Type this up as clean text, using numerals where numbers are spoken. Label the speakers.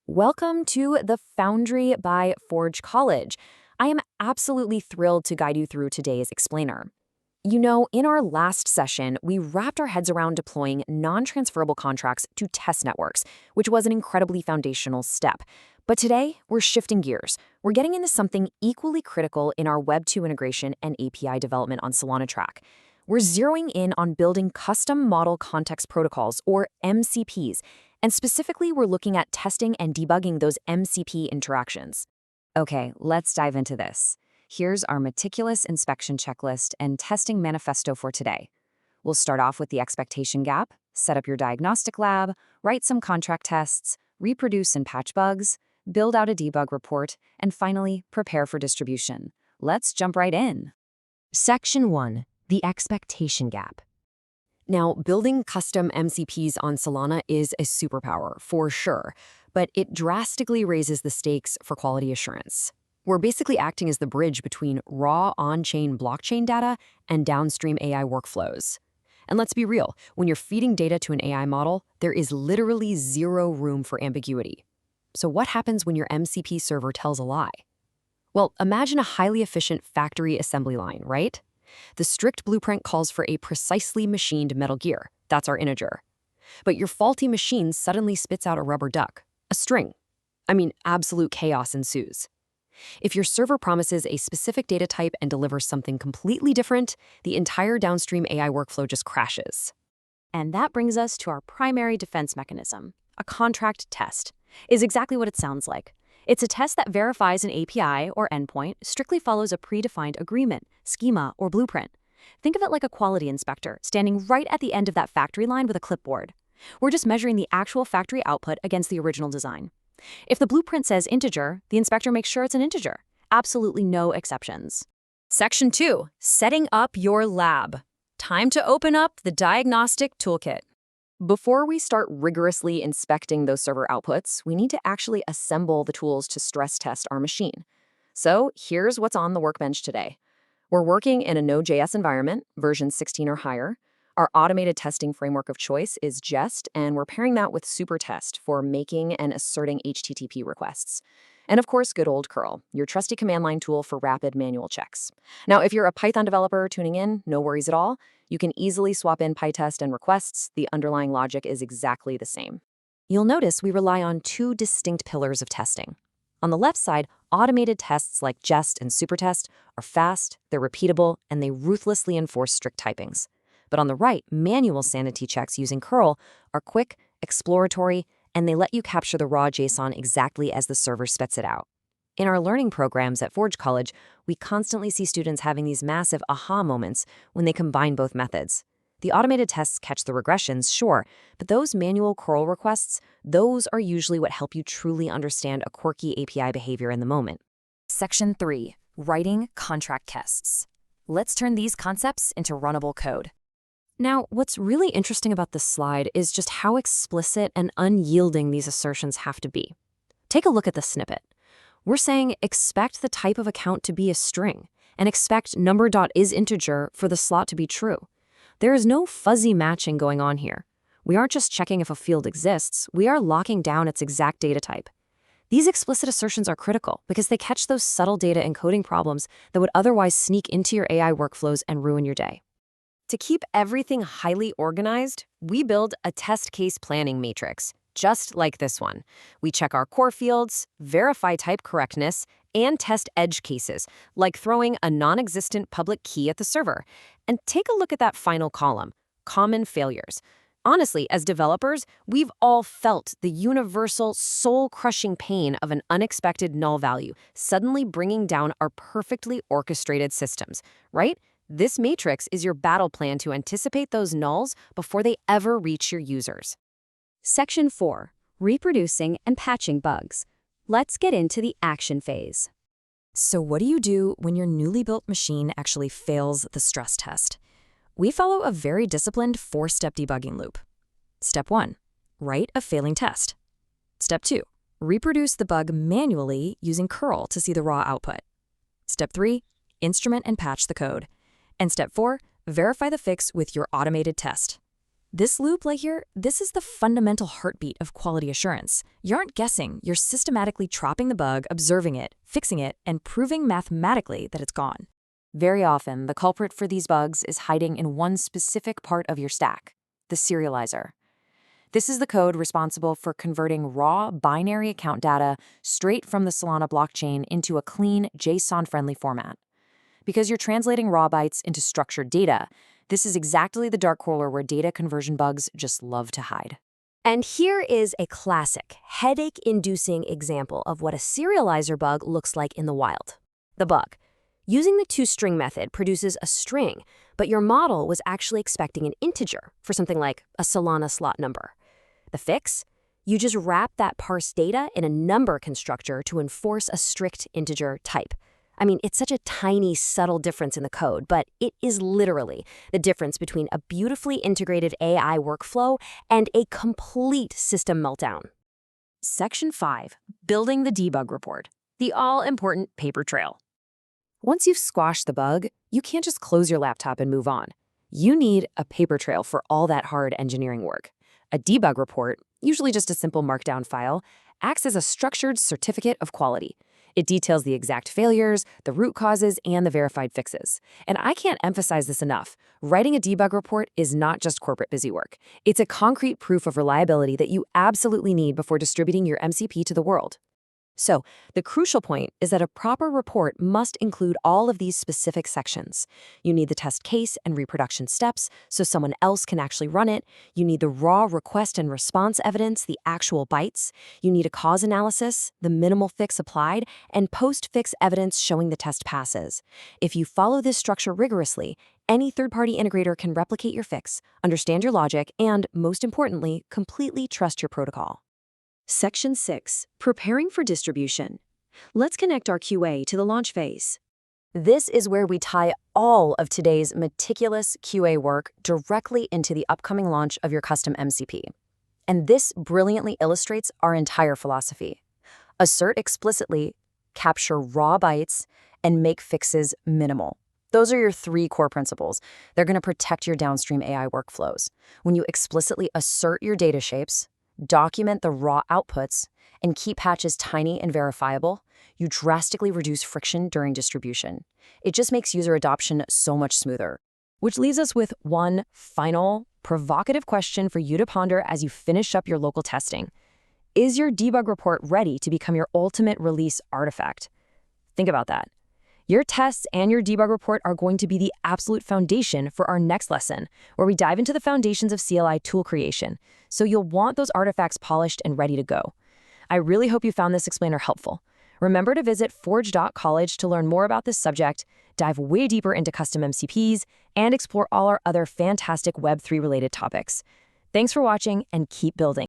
Speaker 1: Welcome to the Foundry by Forge College. I am absolutely thrilled to guide you through today's explainer. You know, in our last session, we wrapped our heads around deploying non-transferable contracts to test networks, which was an incredibly foundational step. But today, we're shifting gears. We're getting into something equally critical in our Web 2 integration and API development on Solana track. We're zeroing in on building custom model context protocols, or MCPs, and specifically, we're looking at testing and debugging those MCP interactions. Okay, let's dive into this. Here's our meticulous inspection checklist and testing manifesto for today. We'll start off with the expectation gap, set up your diagnostic lab, write some contract tests, reproduce and patch bugs, build out a debug report, and finally, prepare for distribution. Let's jump right in. Section 1. The expectation gap. Now, building custom MCPs on Solana is a superpower, for sure, but it drastically raises the stakes for quality assurance. We're basically acting as the bridge between raw on-chain blockchain data and downstream AI workflows. And let's be real, when you're feeding data to an AI model, there is literally zero room for ambiguity. So what happens when your MCP server tells a lie? Well, imagine a highly efficient factory assembly line, right? The strict blueprint calls for a precisely machined metal gear. That's our integer. But your faulty machine suddenly spits out a rubber duck, a string. Absolute chaos ensues. If your server promises a specific data type and delivers something completely different, the entire downstream AI workflow just crashes.
Speaker 2: And that brings us to our primary defense mechanism. A contract test is exactly what it sounds like. It's a test that verifies an API or endpoint strictly follows a predefined agreement, schema, or blueprint. Think of it like a quality inspector standing right at the end of that factory line with a clipboard. We're just measuring the actual factory output against the original design. If the blueprint says integer, the inspector makes sure it's an integer. Absolutely no exceptions.
Speaker 1: Section 2. Setting up your lab. Time to open up the diagnostic toolkit. Before we start rigorously inspecting those server outputs, we need to actually assemble the tools to stress test our machine. So here's what's on the workbench today. We're working in a Node.js environment, version 16 or higher. Our automated testing framework of choice is Jest, and we're pairing that with supertest for making and asserting HTTP requests. And of course, good old curl, your trusty command line tool for rapid manual checks. Now, if you're a Python developer tuning in, no worries at all. You can easily swap in PyTest and requests. The underlying logic is exactly the same. You'll notice we rely on two distinct pillars of testing. On the left side, automated tests like Jest and supertest are fast, they're repeatable, and they ruthlessly enforce strict typings. But on the right, manual sanity checks using curl are quick, exploratory, and they let you capture the raw JSON exactly as the server spits it out. In our learning programs at Forge College, we constantly see students having these massive aha moments when they combine both methods. The automated tests catch the regressions, sure, but those manual curl requests, those are usually what help you truly understand a quirky API behavior in the moment. Section 3. Writing contract tests. Let's turn these concepts into runnable code. Now, what's really interesting about this slide is just how explicit and unyielding these assertions have to be. Take a look at the snippet. We're saying expect the type of account to be a string, and expect number.isInteger for the slot to be true. There is no fuzzy matching going on here. We aren't just checking if a field exists, we are locking down its exact data type. These explicit assertions are critical because they catch those subtle data encoding problems that would otherwise sneak into your AI workflows and ruin your day. To keep everything highly organized, we build a test case planning matrix, just like this one. We check our core fields, verify type correctness, and test edge cases, like throwing a non-existent public key at the server. And take a look at that final column, common failures. Honestly, as developers, we've all felt the universal, soul-crushing pain of an unexpected null value, suddenly bringing down our perfectly orchestrated systems, right? This matrix is your battle plan to anticipate those nulls before they ever reach your users.
Speaker 2: Section 4. Reproducing and patching bugs. Let's get into the action phase.
Speaker 1: So what do you do when your newly built machine actually fails the stress test? We follow a very disciplined 4-step debugging loop. Step 1. Write a failing test. Step 2. Reproduce the bug manually using curl to see the raw output. Step 3. Instrument and patch the code. And Step 4. Verify the fix with your automated test.
Speaker 2: This loop here, this is the fundamental heartbeat of quality assurance. You aren't guessing, you're systematically trapping the bug, observing it, fixing it, and proving mathematically that it's gone.
Speaker 1: Very often, the culprit for these bugs is hiding in one specific part of your stack, the serializer. This is the code responsible for converting raw binary account data straight from the Solana blockchain into a clean, JSON-friendly format. Because you're translating raw bytes into structured data, this is exactly the dark corner where data conversion bugs just love to hide.
Speaker 3: And here is a classic, headache-inducing example of what a serializer bug looks like in the wild. The bug. Using the toString method produces a string, but your model was actually expecting an integer for something like a Solana slot number. The fix? You just wrap that parsed data in a number constructor to enforce a strict integer type. I mean, it's such a tiny, subtle difference in the code, but it is literally the difference between a beautifully integrated AI workflow and a complete system meltdown.
Speaker 1: Section 5. Building the debug report. The all-important paper trail. Once you've squashed the bug, you can't just close your laptop and move on. You need a paper trail for all that hard engineering work. A debug report, usually just a simple markdown file, acts as a structured certificate of quality. It details the exact failures, the root causes, and the verified fixes. And I can't emphasize this enough. Writing a debug report is not just corporate busy work. It's a concrete proof of reliability that you absolutely need before distributing your MCP to the world. So, the crucial point is that a proper report must include all of these specific sections. You need the test case and reproduction steps so someone else can actually run it. You need the raw request and response evidence, the actual bytes. You need a cause analysis, the minimal fix applied, and post-fix evidence showing the test passes. If you follow this structure rigorously, any third-party integrator can replicate your fix, understand your logic, and, most importantly, completely trust your protocol.
Speaker 3: Section 6. Preparing for distribution. Let's connect our QA to the launch phase.
Speaker 1: This is where we tie all of today's meticulous QA work directly into the upcoming launch of your custom MCP. And this brilliantly illustrates our entire philosophy. Assert explicitly, capture raw bytes, and make fixes minimal. Those are your 3 core principles. They're going to protect your downstream AI workflows. When you explicitly assert your data shapes, document the raw outputs, and keep patches tiny and verifiable, you drastically reduce friction during distribution. It just makes user adoption so much smoother. Which leaves us with one final, provocative question for you to ponder as you finish up your local testing. Is your debug report ready to become your ultimate release artifact? Think about that. Your tests and your debug report are going to be the absolute foundation for our next lesson, where we dive into the foundations of CLI tool creation, so you'll want those artifacts polished and ready to go. I really hope you found this explainer helpful. Remember to visit forge.college to learn more about this subject, dive way deeper into custom MCPs, and explore all our other fantastic Web3-related topics. Thanks for watching, and keep building.